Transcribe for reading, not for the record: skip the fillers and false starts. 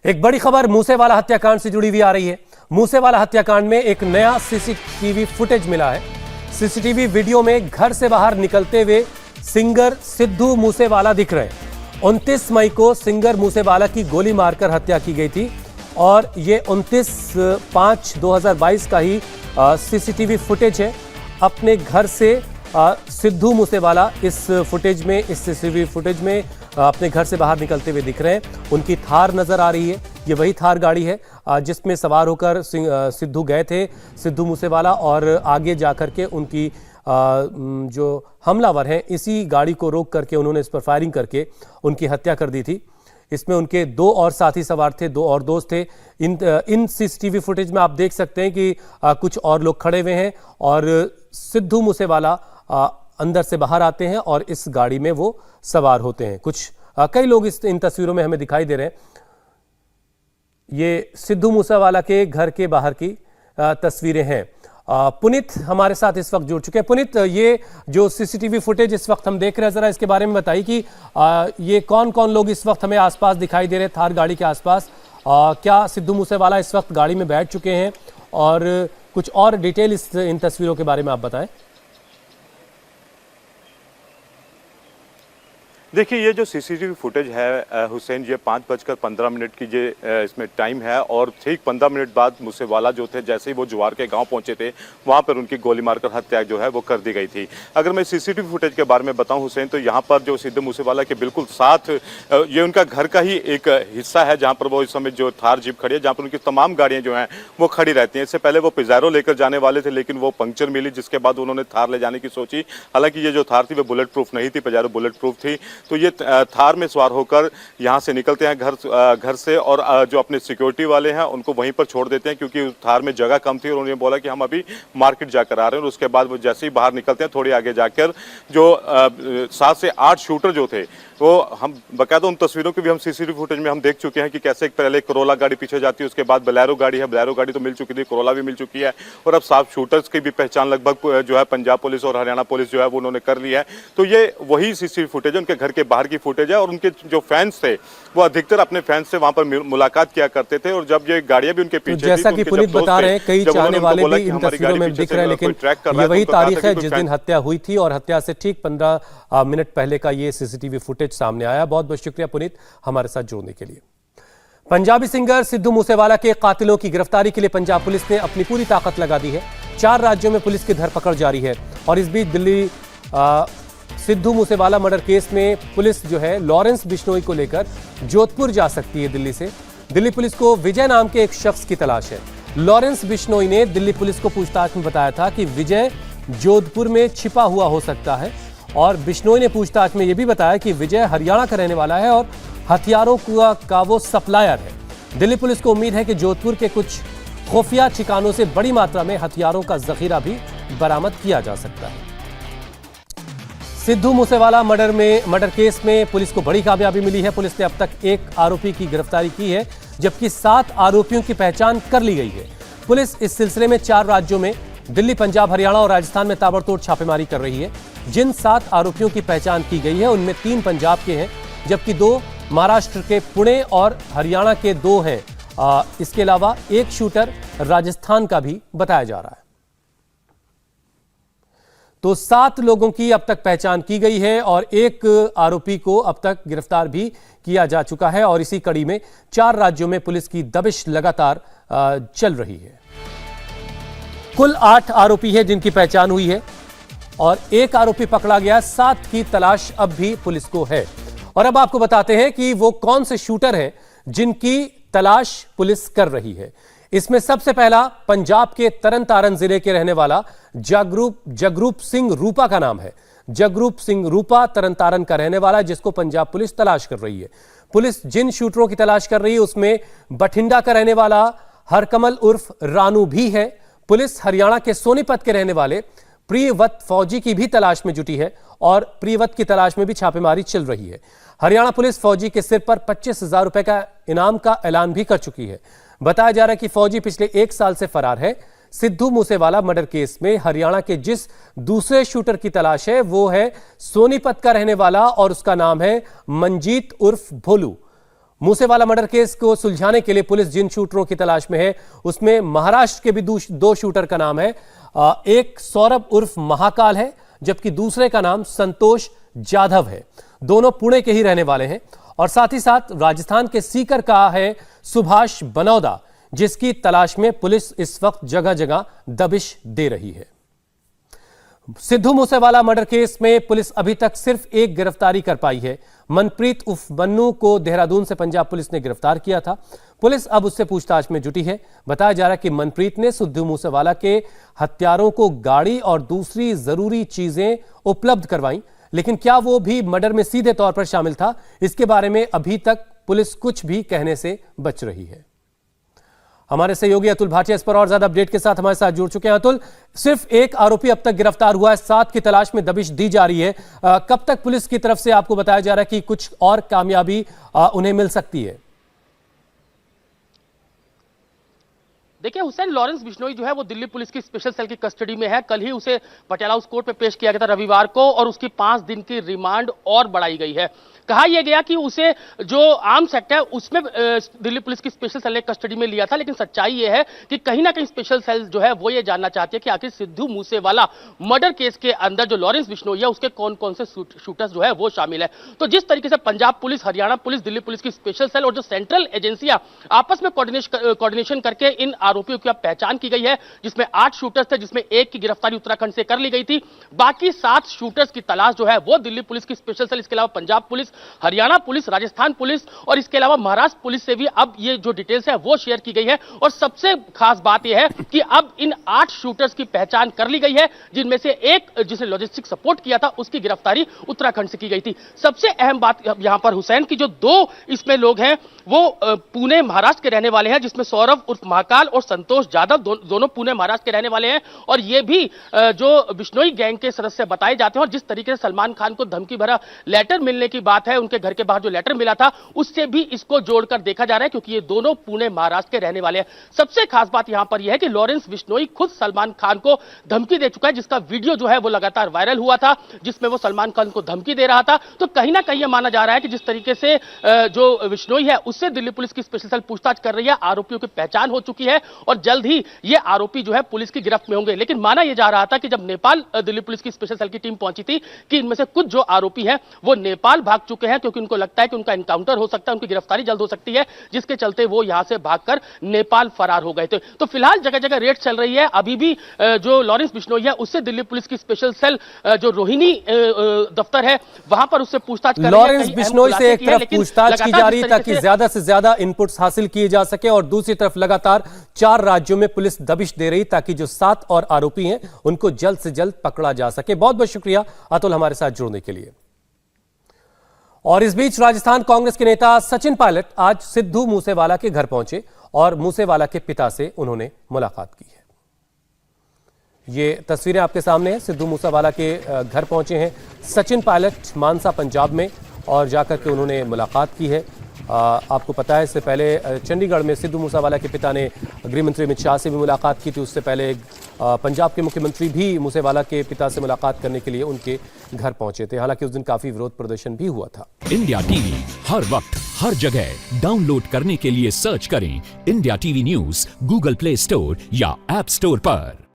एक बड़ी खबर मूसेवाला हत्याकांड से जुड़ी हुई आ रही है। मूसेवाला हत्याकांड में एक नया सीसीटीवी फुटेज मिला है। सीसीटीवी वीडियो में घर से बाहर निकलते हुए सिंगर सिद्धू मूसेवाला दिख रहे हैं। 29 मई को सिंगर मूसेवाला की गोली मारकर हत्या की गई थी और ये 29/5/2022 का ही सीसीटीवी फुटेज है। अपने घर से सिद्धू मूसेवाला इस सीसीटीवी फुटेज में अपने घर से बाहर निकलते हुए दिख रहे हैं। उनकी थार नजर आ रही है। ये वही थार गाड़ी है जिसमें सवार होकर सिद्धू गए थे, सिद्धू मूसेवाला, और आगे जाकर के उनकी जो हमलावर हैं इसी गाड़ी को रोक करके उन्होंने इस पर फायरिंग करके उनकी हत्या कर दी थी। इसमें उनके 2 और साथी सवार थे, 2 और दोस्त थे। इन सीसीटीवी फुटेज में आप देख सकते हैं कि कुछ और लोग खड़े हुए हैं और सिद्धू मूसेवाला अंदर से बाहर आते हैं और इस गाड़ी में वो सवार होते हैं। कई लोग इन तस्वीरों में हमें दिखाई दे रहे हैं। ये सिद्धू मूसेवाला के घर के बाहर की तस्वीरें हैं। पुनीत हमारे साथ इस वक्त जुड़ चुके हैं। पुनीत, ये जो सीसीटीवी फुटेज इस वक्त हम देख रहे हैं, जरा इसके बारे में बताइए कि ये कौन कौन लोग इस वक्त हमें आसपास दिखाई दे रहे हैं थार गाड़ी के आसपास? क्या सिद्धू मूसेवाला इस वक्त गाड़ी में बैठ चुके हैं? और कुछ और डिटेल इन तस्वीरों के बारे में आप बताएं। देखिए, ये जो सीसीटीवी फुटेज है हुसैन, ये 5:15 की इसमें टाइम है और ठीक 15 मिनट बाद मूसेवाला जो थे, जैसे ही वो जुवार के गांव पहुंचे थे, वहां पर उनकी गोली मारकर हत्या जो है वो कर दी गई थी। अगर मैं सीसीटीवी फुटेज के बारे में बताऊं हुसैन, तो यहाँ पर जो सिद्धू मूसेवाला के बिल्कुल साथ ये उनका घर का ही एक हिस्सा है जहाँ पर वो इस समय जो थार जीप खड़ी है, जहाँ पर उनकी तमाम गाड़ियाँ जो हैं वो खड़ी रहती हैं। इससे पहले वो पिज़ारो लेकर जाने वाले थे, लेकिन वो पंक्चर मिली, जिसके बाद उन्होंने थार ले जाने की सोची। हालांकि ये जो थार थी वो बुलेट प्रूफ नहीं थी, पिज़ारो बुलेट प्रूफ थी। तो ये थार में सवार होकर यहाँ से निकलते हैं घर से, और जो अपने सिक्योरिटी वाले हैं उनको वहीं पर छोड़ देते हैं, क्योंकि थार में जगह कम थी और उन्होंने बोला कि हम अभी मार्केट जाकर आ रहे हैं। और उसके बाद वो जैसे ही बाहर निकलते हैं, थोड़ी आगे जाकर जो 7 से 8 शूटर जो थे, वो हम बकायदा उन तस्वीरों की भी हम सीसीटीवी फुटेज में हम देख चुके हैं कि कैसे पहले करोला गाड़ी पीछे जाती है, उसके बाद बोलेरो गाड़ी है, बोलेरो गाड़ी तो मिल चुकी थी, करोला भी मिल चुकी है, और अब 7 शूटर्स की भी पहचान लगभग जो है पंजाब पुलिस और हरियाणा पुलिस जो है वो उन्होंने कर ली है। तो ये वही सीसीटीवी फुटेज है, उनके घर के बाहर की फुटेज है। और उनके जो फैंस थे वो अधिकतर अपने फैंस से वहां पर मुलाकात किया करते थे, और जब ये गाड़ियां भी उनके पीछे जैसा कि पुनीत बता रहे हैं, कई चाहने वाले भी इन तस्वीरों में दिख रहे हैं, लेकिन ये वही तारीख है जिस दिन हत्या हुई थी और हत्या से ठीक 15 मिनट पहले का ये सीसीटीवी फुटेज सामने आया। बहुत बहुत शुक्रिया पुनीत हमारे साथ जुड़ने के लिए। पंजाबी सिंगर सिद्धू मूसेवाला के कातिलों की गिरफ्तारी के लिए पंजाब पुलिस ने अपनी पूरी ताकत लगा दी है। 4 राज्यों में पुलिस की धरपकड़ जारी है और इस बीच दिल्ली सिद्धू मूसेवाला मर्डर केस में पुलिस जो है लॉरेंस बिश्नोई को लेकर जोधपुर जा सकती है। दिल्ली पुलिस को विजय नाम के एक शख्स की तलाश है। लॉरेंस बिश्नोई ने दिल्ली पुलिस को पूछताछ में बताया था कि विजय जोधपुर में छिपा हुआ हो सकता है, और बिश्नोई ने पूछताछ में यह भी बताया कि विजय हरियाणा का रहने वाला है और हथियारों का वो सप्लायर है। दिल्ली पुलिस को उम्मीद है कि जोधपुर के कुछ खुफिया ठिकानों से बड़ी मात्रा में हथियारों का जखीरा भी बरामद किया जा सकता है। सिद्धू मूसेवाला मर्डर केस में पुलिस को बड़ी कामयाबी मिली है। पुलिस ने अब तक 1 आरोपी की गिरफ्तारी की है, जबकि 7 आरोपियों की पहचान कर ली गई है। पुलिस इस सिलसिले में 4 राज्यों में दिल्ली, पंजाब, हरियाणा और राजस्थान में ताबड़तोड़ छापेमारी कर रही है। जिन 7 आरोपियों की पहचान की गई है उनमें 3 पंजाब के हैं, जबकि 2 महाराष्ट्र के पुणे और हरियाणा के 2 हैं। इसके अलावा 1 शूटर राजस्थान का भी बताया जा रहा है। तो 7 लोगों की अब तक पहचान की गई है और 1 आरोपी को अब तक गिरफ्तार भी किया जा चुका है। और इसी कड़ी में 4 राज्यों में पुलिस की दबिश लगातार चल रही है। कुल 8 आरोपी है जिनकी पहचान हुई है और 1 आरोपी पकड़ा गया। 7 की तलाश अब भी पुलिस को है। और अब आपको बताते हैं कि वो कौन से शूटर हैं जिनकी तलाश पुलिस कर रही है। इसमें सबसे पहला पंजाब के तरन तारन जिले के रहने वाला जगरूप सिंह रूपा का नाम है। जगरूप सिंह रूपा तरन तारन का रहने वाला, जिसको पंजाब पुलिस तलाश कर रही है। पुलिस जिन शूटरों की तलाश कर रही है उसमें बठिंडा का रहने वाला हरकमल उर्फ रानू भी है। पुलिस हरियाणा के सोनीपत के रहने वाले प्रियवत फौजी की भी तलाश में जुटी है और प्रियवत की तलाश में भी छापेमारी चल रही है। हरियाणा पुलिस फौजी के सिर पर 25,000 रुपए का इनाम का ऐलान भी कर चुकी है। बताया जा रहा है कि फौजी पिछले 1 साल से फरार है। सिद्धू मूसेवाला मर्डर केस में हरियाणा के जिस दूसरे शूटर की तलाश है वो है सोनीपत का रहने वाला और उसका नाम है मंजीत उर्फ भोलू। मूसेवाला मर्डर केस को सुलझाने के लिए पुलिस जिन शूटरों की तलाश में है उसमें महाराष्ट्र के भी दो शूटर का नाम है। एक सौरभ उर्फ महाकाल है, जबकि दूसरे का नाम संतोष जाधव है। दोनों पुणे के ही रहने वाले हैं। और साथ ही साथ राजस्थान के सीकर का है सुभाष बनौदा, जिसकी तलाश में पुलिस इस वक्त जगह जगह दबिश दे रही है। सिद्धू मूसेवाला मर्डर केस में पुलिस अभी तक सिर्फ एक गिरफ्तारी कर पाई है। मनप्रीत उर्फ मन्नू को देहरादून से पंजाब पुलिस ने गिरफ्तार किया था। पुलिस अब उससे पूछताछ में जुटी है। बताया जा रहा है कि मनप्रीत ने सिद्धू मूसेवाला के हत्यारों को गाड़ी और दूसरी जरूरी चीजें उपलब्ध करवाई, लेकिन क्या वो भी मर्डर में सीधे तौर पर शामिल था, इसके बारे में अभी तक पुलिस कुछ भी कहने से बच रही है। हमारे सहयोगी अतुल भाटिया इस पर और ज्यादा अपडेट के साथ हमारे साथ जुड़ चुके हैं। अतुल, सिर्फ एक आरोपी अब तक गिरफ्तार हुआ है, 7 की तलाश में दबिश दी जा रही है। कब तक पुलिस की तरफ से आपको बताया जा रहा है कि कुछ और कामयाबी उन्हें मिल सकती है? देखिए हुसैन, लॉरेंस बिश्नोई जो है वो दिल्ली पुलिस की स्पेशल सेल की कस्टडी में है। कल ही उसे पटियाला हाउस कोर्ट में पेश किया गया था रविवार को, और उसकी 5 दिन की रिमांड और बढ़ाई गई है। कहा यह गया कि उसे जो आर्म्स एक्ट है उसमें दिल्ली पुलिस की स्पेशल सेल ने कस्टडी में लिया था, लेकिन सच्चाई यह है कि कहीं ना कहीं स्पेशल सेल जो है वो ये जानना चाहती है कि आखिर सिद्धू मूसेवाला मर्डर केस के अंदर जो लॉरेंस बिश्नोई है उसके कौन कौन से शूटर्स जो है वो शामिल है। तो जिस तरीके से Punjab police, Haryana police, Delhi police की स्पेशल सेल और जो सेंट्रल एजेंसियां आपस में कोऑर्डिनेशन करके इन आरोपियों की पहचान की गई है, जिसमें 8 शूटर्स थे, जिसमें एक की गिरफ्तारी उत्तराखंड से कर ली गई थी। बाकी 7 शूटर्स की तलाश जो है वो दिल्ली पुलिस की स्पेशल सेल, इसके अलावा Punjab police, Haryana police, Rajasthan police और इसके अलावा महाराष्ट्र पुलिस से भी अब ये जो डिटेल्स है वो शेयर की गई है। और सबसे खास बात यह है कि अब इन 8 शूटर्स की पहचान कर ली गई है, जिनमें से एक जिसने लॉजिस्टिक सपोर्ट किया था उसकी गिरफ्तारी उत्तराखंड से की गई थी। सबसे अहम बात यहां पर हुसैन की जो 2 इसमें लोग हैं वो पुणे महाराष्ट्र के रहने वाले हैं, जिसमें सौरभ उर्फ महाकाल और संतोष जाधव दोनों पुणे महाराष्ट्र के रहने वाले हैं। और ये भी जो बिश्नोई गैंग के सदस्य बताए जाते हैं। और जिस तरीके से सलमान खान को धमकी भरा लेटर मिलने की बात है, उनके घर के बाहर जो लेटर मिला था उससे भी इसको जोड़कर देखा जा रहा है, क्योंकि ये दोनों पुणे महाराष्ट्र के रहने वाले हैं। सबसे खास बात यहां पर यह है कि लॉरेंस बिश्नोई खुद सलमान खान को धमकी दे चुका है, जिसका वीडियो जो है वो लगातार वायरल हुआ था, जिसमें वो सलमान खान को धमकी दे रहा था। तो कहीं ना कहीं यह माना जा रहा है कि जिस तरीके से जो बिश्नोई है उससे दिल्ली पुलिस की स्पेशल सेल पूछताछ कर रही है, आरोपियों की पहचान हो चुकी है और जल्द ही ये आरोपी जो है पुलिस की गिरफ्त में होंगे। लेकिन माना यह जा रहा था कि जब नेपाल दिल्ली पुलिस की स्पेशल सेल की टीम पहुंची थी कि इनमें से कुछ जो आरोपी हैं वो नेपाल भाग चुके हैं, क्योंकि उनको लगता है कि उनका एनकाउंटर हो सकता है, उनकी गिरफ्तारी जल्द हो सकती है, जिसके चलते वो यहां से भागकर नेपाल फरार हो गए थे। तो फिलहाल जगह जगह रेड चल रही है। अभी भी जो लॉरेंस बिश्नोई है उससे दिल्ली पुलिस की स्पेशल सेल जो रोहिणी दफ्तर है वहां पर उससे पूछताछ कर रही है। लॉरेंस बिश्नोई से एक तरफ पूछताछ की जा रही है ताकि ज्यादा से ज्यादा इनपुट्स हासिल किए जा सके, और दूसरी तरफ लगातार 4 राज्यों में पुलिस दबिश दे रही ताकि जो 7 और आरोपी हैं उनको जल्द से जल्द पकड़ा जा सके। बहुत बहुत शुक्रिया अतुल हमारे साथ जुड़ने के लिए। और इस बीच राजस्थान कांग्रेस के नेता सचिन पायलट आज सिद्धू मूसेवाला के घर पहुंचे और मूसेवाला के पिता से उन्होंने मुलाकात की है। ये तस्वीरें आपके सामने हैं। सिद्धू मूसेवाला के घर पहुंचे हैं सचिन पायलट मानसा पंजाब में, और जाकर के उन्होंने मुलाकात की है। आपको पता है इससे पहले चंडीगढ़ में सिद्धू मूसेवाला के पिता ने गृह मंत्री अमित शाह से भी मुलाकात की थी। उससे पहले पंजाब के मुख्यमंत्री भी मूसेवाला के पिता से मुलाकात करने के लिए उनके घर पहुंचे थे। हालांकि उस दिन काफी विरोध प्रदर्शन भी हुआ था। इंडिया टीवी हर वक्त हर जगह डाउनलोड करने के लिए सर्च करें India TV news Google play store या ऐप स्टोर पर।